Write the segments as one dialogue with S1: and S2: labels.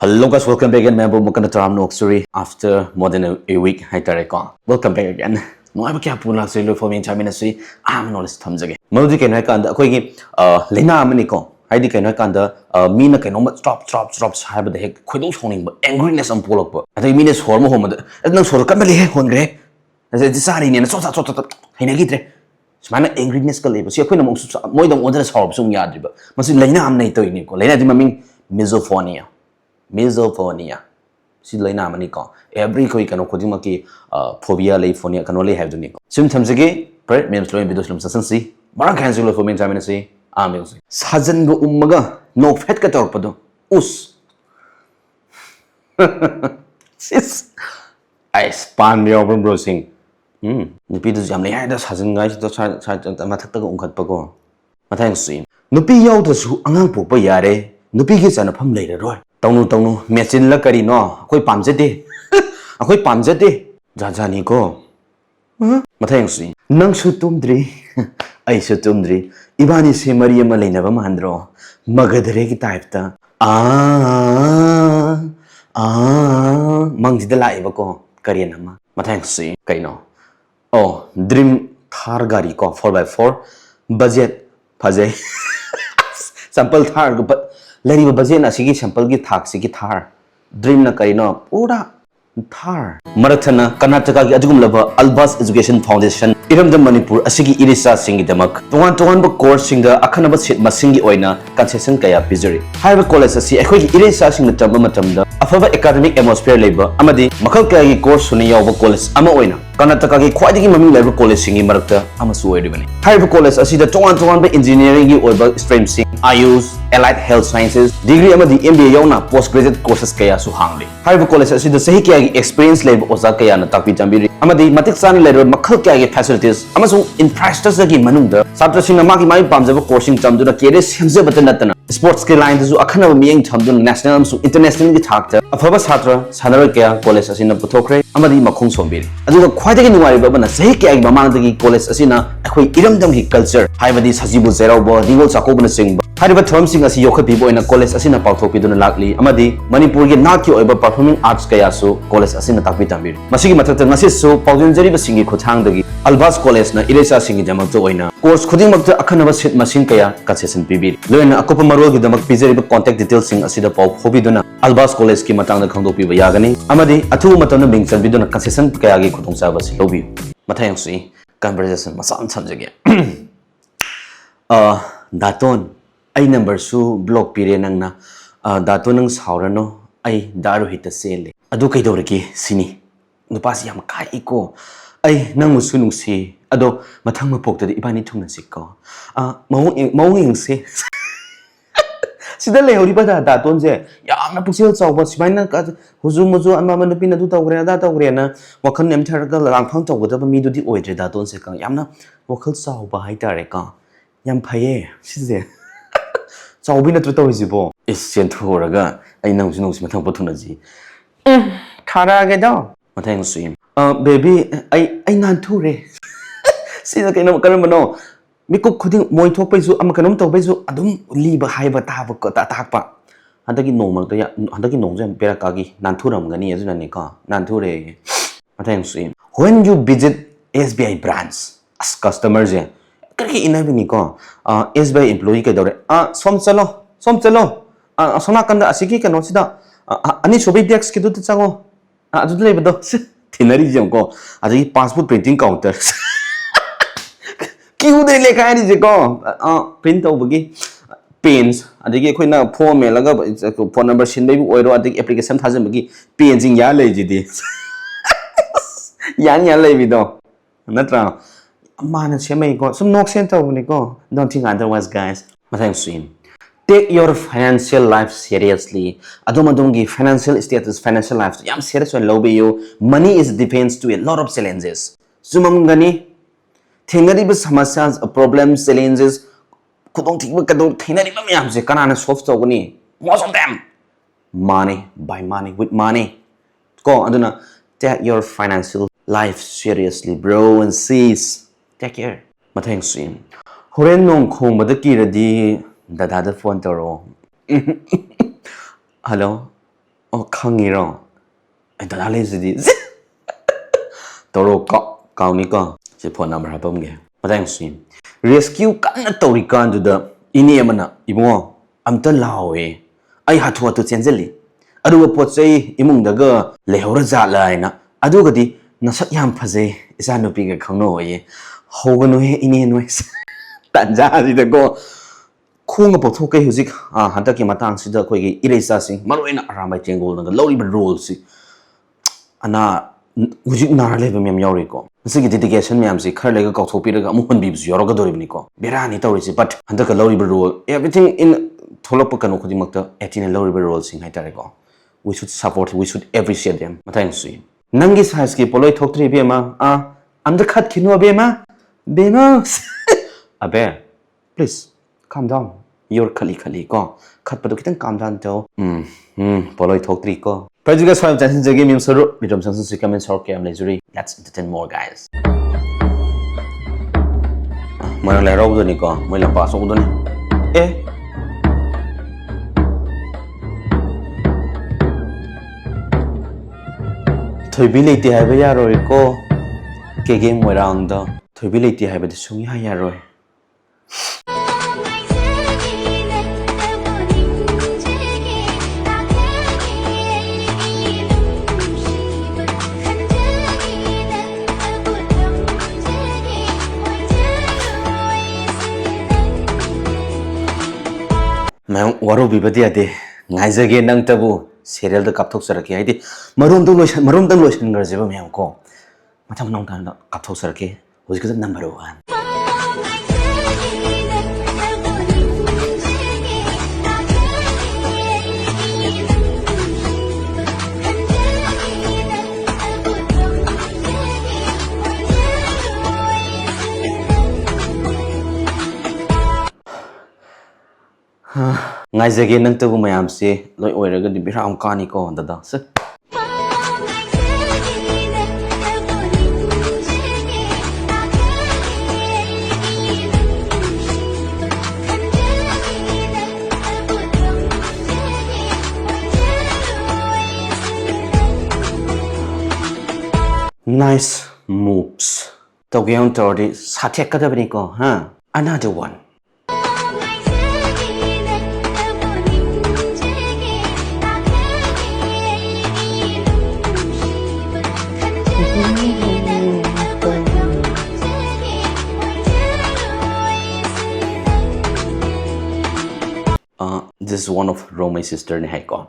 S1: Hello guys, welcome back again. Member mo kana taram no story after more than a week. Hi tare ko. Welcome back again. No ay ba kya pun lak soi lo for me chami na sui. Am no list thamjage. Modi ke na kan da khoi gi leina amani ko. Hai di ke na kan da mi na ke no stop sai ba de hek khoi do soning ba angriness am polok ba. Adai mi ne sor mo hom da. Nang sor kan ba le hon gre. Ase di sari ne na so hai na gi tre. Smana angriness ka le ba si khoi na mo moi dam on da sor sum ya dri ba. Masi leina am nei to ni ko. Leina di maming misophonia. Misophonia. Si laina mani ko. Every koi kano kodima ki phobia lay phonia kano lay have duni ko. Symptoms age per memes lo video film sasan si. Marang cancel lo phobia jamina si. Amen si. Sajan go ummaga no fat ka tor pado. Us. Sis. I span me over browsing. Nupi du jam lay ha da sajan guys to sa mathak ta ko ungkhat pa ko. Mathang si. Nupi yaw da su angang pok pa yare. Nupi ki chana pham lay roi. Tau machine la kari no koi pamjate akoi pamjate jani ko mathang si nang su tumdri ai su tumdri ibani se mariya ma leina ba mandro magadre ki type ta mangji da lai ba ko kari na ma mathang si kaino oh dream thar gari ko 4x4 budget phajai sample thar ko Lari ba budget na sige sample gi thak sige thar dream na kari no pura thar marathana Karnataka gi ajugum laba Alva's Education Foundation iram da Manipur asigi irisa singi damak tuan ba course singa akhana ba sit masingi oina concession kaya pizuri haiba college asi ekhoi gi irisa sing tamba matamda afaba academic atmosphere leba amadi makhal kaya gi course suni yaw ba college ama oina Karnataka gi khwai gi maming leba college singi marakta ama su oiribani haiba college asi da tuan ba engineering gi oiba stream sing Ayus Allied Health Sciences degree amadi MBA yauna postgraduate courses kaya su hangli haiba college asi da sahi kaya gi experience leba oza kaya na takpi jambiri amadi matik san leba makhal kaya gi facilities amasung infrastructure gi manungda satra sing magi mai pamjaba coursing chamduna kere semje batan natana sports ke line du akhana miyeng chamdun national amsu international gi thakta afaba satra sanara kaya college asina puthokre amadi makhung sombiri aduga khwaidagi nuwari babana sahi kaya gi mamangdagi college asina akhoi iramdam gi culture haibadi sajibu zeraubo rigol sakobna sing hariba termsing asi yokhapi boina college asina pauthokpiduna lakli amadi manipur gi nakki oiba performing arts kaya su college asina takpi tambiri masigi mathakta ngasi su paujinjari ba singi khothangdagi Alva's college na iresa singi jamak to oina course khuding makta akhanaba sit machine kaya concession pibiri loina akopa marol gi damak pizari ba contact details sing asida pau phobiduna Alva's college ki matang na khangdopi ba yagani amadi athu matana bingchan biduna concession kaya gi khudongsa ba si lobi mathayang si conversation masam samjage daton ai number su block pire nangna daton nang saurano ai daru hita sele adu kaidoriki sini nupasi yam kai ko ai nang musu nungsi ado mathang mapok tadi ibani thungna sikko mawing se sida le hori bada daton je yamna puksel chawba sibaina ka huzu muzu ama manupi na du tawgre da tawgre na wakhal nem tharga langphang tawgda ba mi du di oidre daton se ka yamna wakhal chawba hai tare ka yam phaye sije chawbi na tu tawjibo is sen thoraga ai nang su nungsi mathang pathuna ji thara ge da mathang suim baby I nan thure sida kaino karamano mikuk khuding moi thok paisu am kanom taw paisu adum liba haiba taba ko ta takpa handaki normal to ya handaki nongjem pera kagi nan thuram gani azuna ne ka nan thure mathang suim when you visit SBI branch as customer je kaki inabi ni ko SBI employee ka dore som chalo sona kanda asiki kano sida ani sobi dex ki du chango adu leba do Tinari jangko, ada ini passport printing counter. Kiu deh lekha ini jeko, print tahu bagi pens, ada ini kau na form laga phone number sin bayi oiro ada application thajan bagi pens yang ya lagi jadi, yang lagi itu, natra, mana siapa iko, some nok sen tahu ni ko, don't think otherwise guys, macam swing. Take your financial life seriously. Adongi financial status, financial life. Yam serious when low you. Money is depends to a lot of challenges. Sumamgani, thinari ba samasyas, problems, challenges. Kudong tiba kadong thinari ba miyam se kanana solve to gani. Most of them, money by money with money. Ko aduna take your financial life seriously, bro, and sis. Take care. Mathang sim. Horen nong khong badaki radi. Dada phone taro. Hello. Oh, khangiro. Ay dadali sidi. Toro kauni ko. Si phone number hapam ge. Matang si. Rescue kana tori kan du da ini amana ibungo amta lawe. Ay hatu hatu chenjeli. Aduga pochai imung daga lehora jala ina. Aduga di nasak yam phase isa nupi ga khangno ye. Hoganu he ini no. Tanja si da go khung ga potho kai huzik hanta ki matang si da khoi gi iresa sing maroina aramai chengol na lori ba role si ana huzik na le ba myam yauri ko sigi dedication myam si khar le ga kautho pi ga mu hon bi su yoro ga dori bni ko berani tawri si but hanta ka lori ba role everything in tholop ka no khodi makta 18 lori ba role sing hai tare ko we should support we should appreciate them matang si nangi size ki poloi thokri be ma am the khat khinu be ma abe please calm down you're khali ko khat padu kitang calm down to poloi thokri ko prajuga swam chansin jagi mim saru bidom chansin si comment sor ke am lejuri let's entertain more guys mana le rob do ni ko moi la pa so do ni thoibi leite ha ba ya roi ko ke game moi round do thoibi leite ha ba de sung ya roi मैं वारो बिबदी आते ngaizage nang tabu serial da kapthok sarake haidi marom dang lotion garjeba me ko matham nang tan kapthok sarake hojika number 1 ngaizage nang tabu mayam se loi oiraga di biram kani ko dada se nice moves togyon tori sathek kadabni ko another one this is one of Romai's sister Nikhaibi.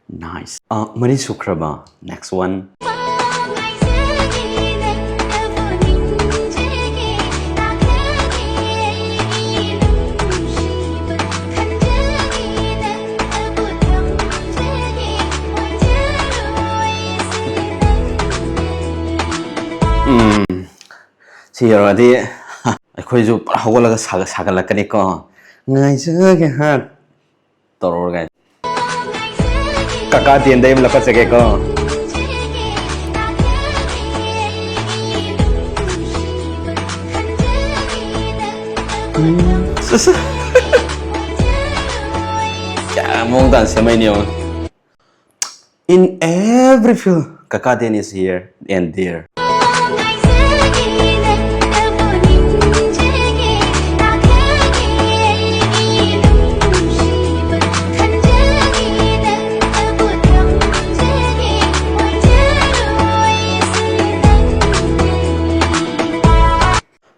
S1: Nice. Mari Sukraba. Next one. See already. I quite do. How will I saga like a nico? Nice again. Toro guys. Kakak tienda yang lepas sekali ko. Jangan dan sama ini on. In every film, kakak tienda is here and there.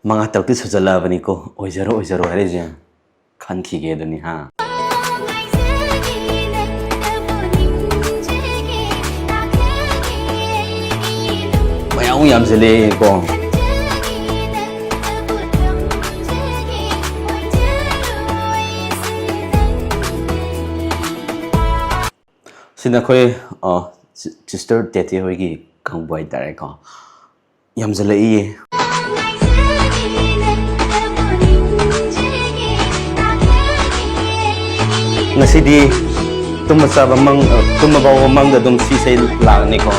S1: Mga tawti sa jalaban ko, oizaro hari jang, kan kige doni ha. Mayang yam sile ko. Sina koi sister tete hoigi kang boy tare ko. Yam sile iye. Ngasidi tumasaba tumabaw mang dadong sisay lang ni ko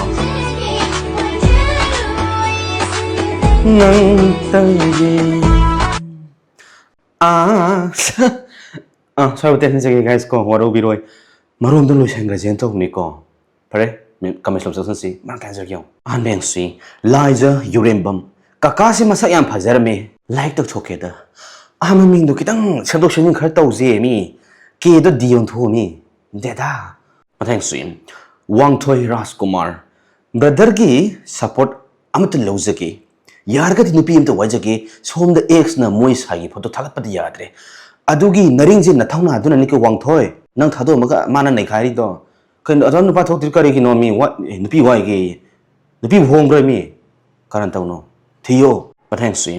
S1: nang tayi sorry but sige guys ko waro biroy marom dong lo siyang gajen to ni ko Pare comment section si man kan jar kyau an beng si laija yurembam kakasi masa yam phajar me like to choke da ama ming do kitang sadok shin khar tau je mi ke do dion thu mi deda mathang si wangthoi rajkumar brother ki support amat lojake yar ga nupi am to wajake som da ex na moi sai photo thagat pad yadre adugi naring je na thawna aduna ni ke wangthoi nang thado maga mana nei khari do kan adon nupa thok tir kari ki no mi what nupi wai ge nupi hong bre mi karan taw no thiyo pathang si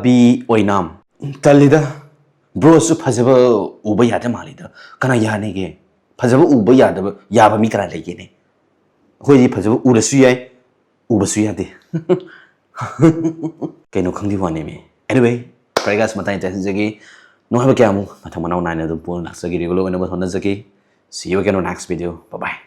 S1: bi oinam talida bro su phajaba uba yada malida kana ya ne ge phajaba uba yada yaba mi kara lege ne hoi ji phajaba ura su yai uba su yade kaino khangdi wane me anyway praigas matai ta jagi no haba kya mu mathang manau nai na do pon naksagi regular na ba thona jagi see you again on next video bye bye